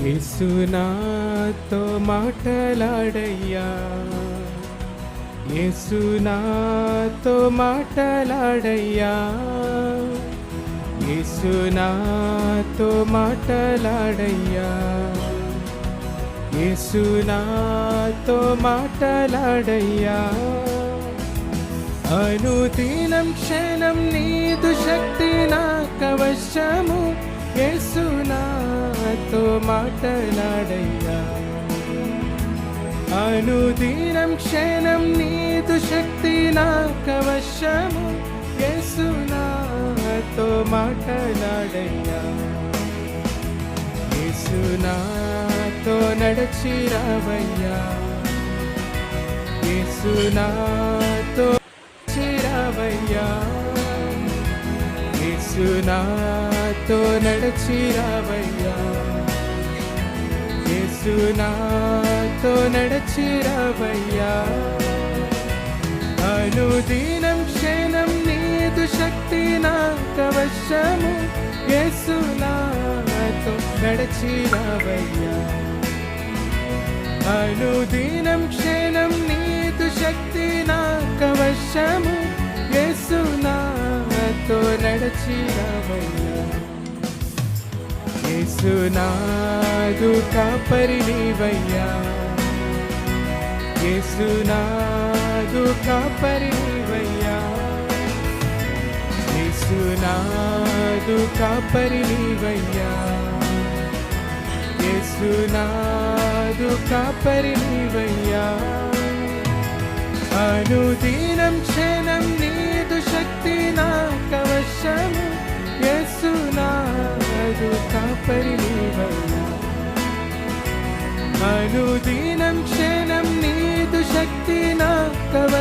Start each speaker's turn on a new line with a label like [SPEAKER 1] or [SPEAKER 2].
[SPEAKER 1] యేసు నాతో మాటలాడయ్యా, యేసు నాతో మాటలాడయ్యా, యేసు నాతో మాటలాడయ్యా, యేసు నాతో మాటలాడయ్యా. అనుదినం క్షణం నీదు శక్తి నాకవశ్యము, యేసు నాతో మాటలాడయ్యా. అనుదినం క్షణం నీదు శక్తి నాకవశ్యము, యేసు నాతో మాటలాడయ్యా. యేసు నాతో నడచి రావయ్యా, యేసు నాతో రావయ్యా, యేసు నాతో నడచి రావయ్యా, యేసు నాతో నడచి రావయ్యా. అనుదినం క్షణం నీదు శక్తి నాకవశ్యము, యేసు నాతో నడచి రావయ్యా. అనుదినం క్షణం నీదు శక్తి నాకవశ్యము, యేసు నాతో నడచి రావయ్యా. యేసు నాదు కాపరి నీవయ్యా, యేసు నాదు కాపరి నీవయ్యా, యేసు నాదు కాపరి నీవయ్యా, యేసు నాదు కాపరి నీవయ్యా. అనుదినం క్షణం నీదు శక్తి నాకవశ్యము, యేసు నాదు కాపరి నీవయ్యా. అనుదినం క్షణం నీదు శక్తి నాకవశ్యము,